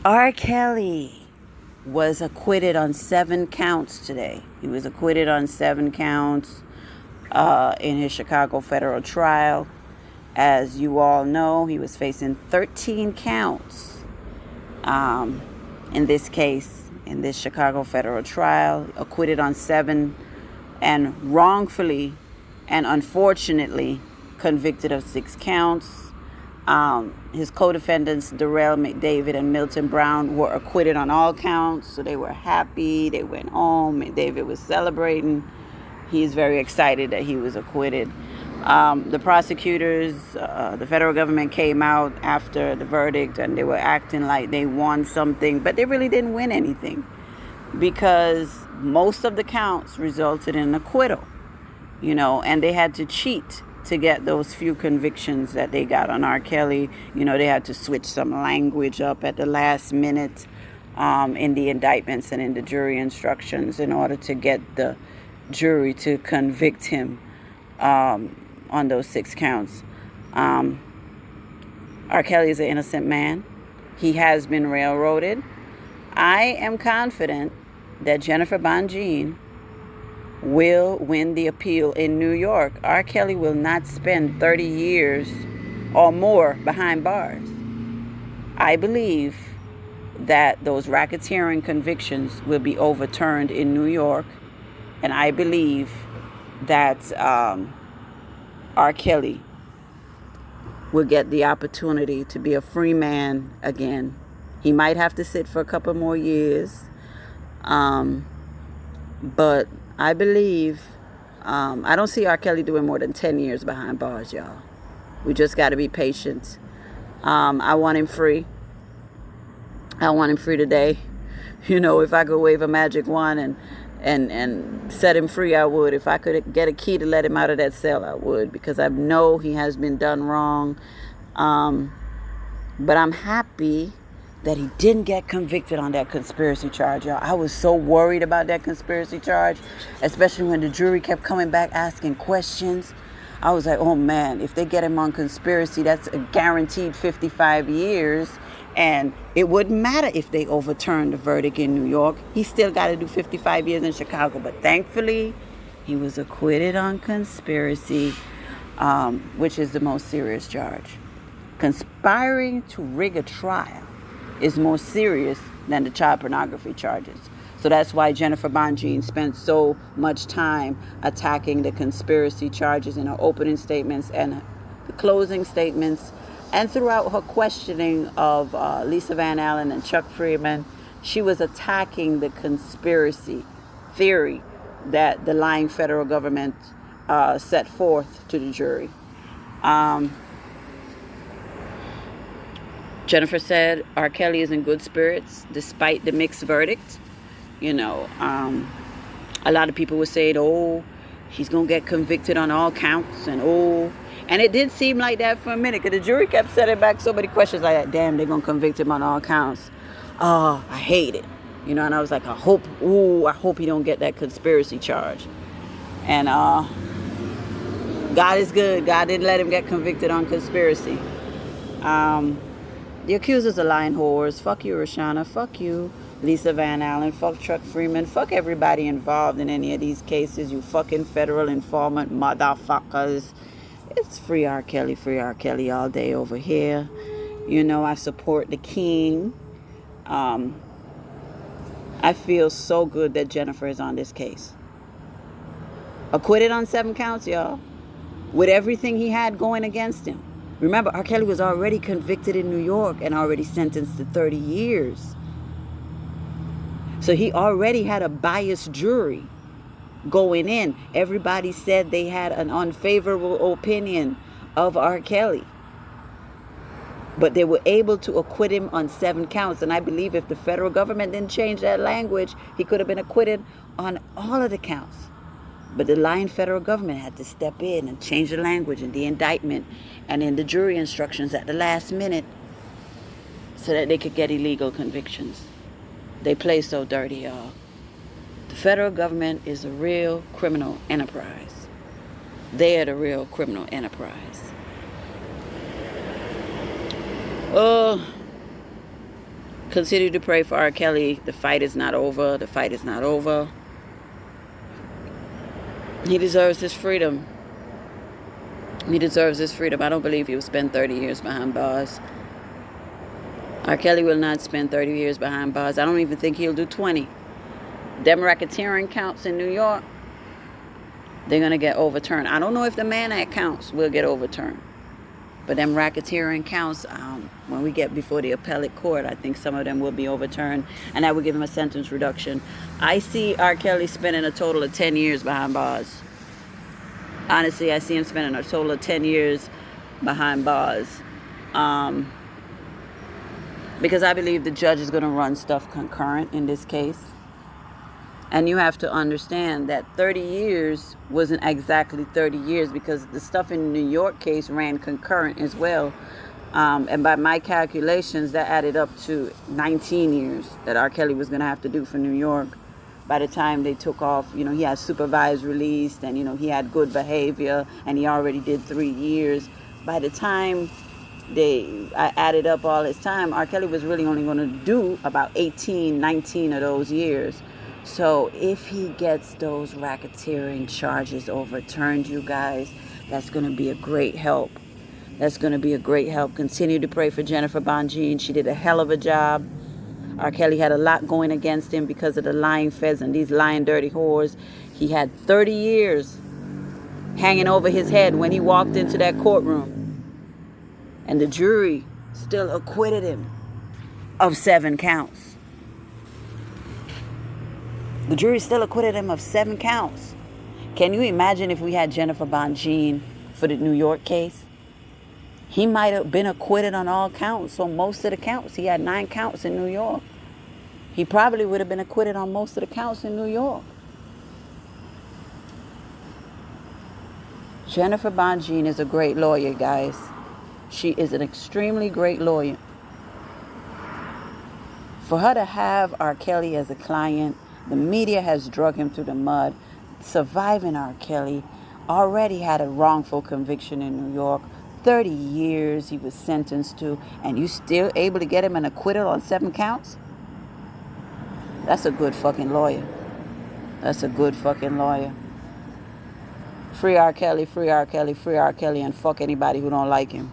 R.Kelly was acquitted on 7 counts today. He was acquitted on 7 counts in his Chicago federal trial. As you all know, he was facing 13 counts in this case, in this Chicago federal trial, acquitted on 7, and wrongfully and unfortunately convicted of 6 counts. His co-defendants, Darrell McDavid and Milton Brown, were acquitted on all counts, so they were happy. They went home. McDavid was celebrating. He's very excited that he was acquitted. The prosecutors, the federal government came out after the verdict, and they were acting like they won something, but they really didn't win anything because most of the counts resulted in acquittal, and they had to cheat to get those few convictions that they got on R. Kelly. They had to switch some language up at the last minute in the indictments and in the jury instructions in order to get the jury to convict him on those 6 counts. R. Kelly is an innocent man. He has been railroaded. I am confident that Jennifer Bonjean will win the appeal in New York. R. Kelly will not spend 30 years or more behind bars. I believe that those racketeering convictions will be overturned in New York, and I believe that R. Kelly will get the opportunity to be a free man again. He might have to sit for a couple more years, but I believe, I don't see R. Kelly doing more than 10 years behind bars, y'all. We just got to be patient. I want him free. I want him free today. If I could wave a magic wand and set him free, I would. If I could get a key to let him out of that cell, I would, because I know he has been done wrong. But I'm happy that he didn't get convicted on that conspiracy charge, y'all. I was so worried about that conspiracy charge, especially when the jury kept coming back asking questions. I was like, oh man, if they get him on conspiracy, that's a guaranteed 55 years. And it wouldn't matter if they overturned the verdict in New York. He still got to do 55 years in Chicago. But thankfully, he was acquitted on conspiracy, which is the most serious charge. Conspiring to rig a trial is more serious than the child pornography charges. So that's why Jennifer Bonjean spent so much time attacking the conspiracy charges in her opening statements and the closing statements, and throughout her questioning of Lisa Van Allen and Chuck Freeman. She was attacking the conspiracy theory that the lying federal government set forth to the jury. Jennifer said R. Kelly is in good spirits despite the mixed verdict. A lot of people were saying, oh, he's going to get convicted on all counts, and it did seem like that for a minute, because the jury kept setting back so many questions like that. Damn, they're going to convict him on all counts. Oh, I hate it. And I was like, I hope he don't get that conspiracy charge. And God is good. God didn't let him get convicted on conspiracy. The accusers are lying whores. Fuck you, Roshana. Fuck you, Lisa Van Allen. Fuck Chuck Freeman. Fuck everybody involved in any of these cases. You fucking federal informant motherfuckers. It's free R. Kelly all day over here. I support the king. I feel so good that Jennifer is on this case. Acquitted on 7 counts, y'all. With everything he had going against him. Remember, R. Kelly was already convicted in New York and already sentenced to 30 years. So he already had a biased jury going in. Everybody said they had an unfavorable opinion of R. Kelly. But they were able to acquit him on 7 counts. And I believe if the federal government didn't change that language, he could have been acquitted on all of the counts. But the lying federal government had to step in and change the language in the indictment and in the jury instructions at the last minute so that they could get illegal convictions. They play so dirty, y'all. The federal government is a real criminal enterprise. They are the real criminal enterprise. Continue to pray for R. Kelly. The fight is not over. The fight is not over. He deserves his freedom. He deserves his freedom. I don't believe he will spend 30 years behind bars. R. Kelly will not spend 30 years behind bars. I don't even think he'll do 20. Them racketeering counts in New York, they're going to get overturned. I don't know if the Mann Act counts will get overturned. But them racketeering counts, when we get before the appellate court, I think some of them will be overturned. And that will give him a sentence reduction. I see R. Kelly spending a total of 10 years behind bars. Honestly, I see him spending a total of 10 years behind bars. Because I believe the judge is going to run stuff concurrent in this case. And you have to understand that 30 years wasn't exactly 30 years because the stuff in the New York case ran concurrent as well. And by my calculations, that added up to 19 years that R. Kelly was going to have to do for New York. By the time they took off, he had supervised release and, he had good behavior and he already did 3 years. By the time I added up all his time, R. Kelly was really only going to do about 18, 19 of those years. So if he gets those racketeering charges overturned, you guys, that's going to be a great help. That's going to be a great help. Continue to pray for Jennifer Bongine. She did a hell of a job. R. Kelly had a lot going against him because of the lying feds and these lying dirty whores. He had 30 years hanging over his head when he walked into that courtroom. And the jury still acquitted him of 7 counts. The jury still acquitted him of 7 counts. Can you imagine if we had Jennifer Bongine for the New York case? He might have been acquitted on all counts, on most of the counts. He had 9 counts in New York. He probably would have been acquitted on most of the counts in New York. Jennifer Bongine is a great lawyer, guys. She is an extremely great lawyer. For her to have R. Kelly as a client, the media has drug him through the mud. Surviving R. Kelly, already had a wrongful conviction in New York. 30 years he was sentenced to, and you still able to get him an acquittal on 7 counts? That's a good fucking lawyer. That's a good fucking lawyer. Free R. Kelly, free R. Kelly, free R. Kelly, and fuck anybody who don't like him.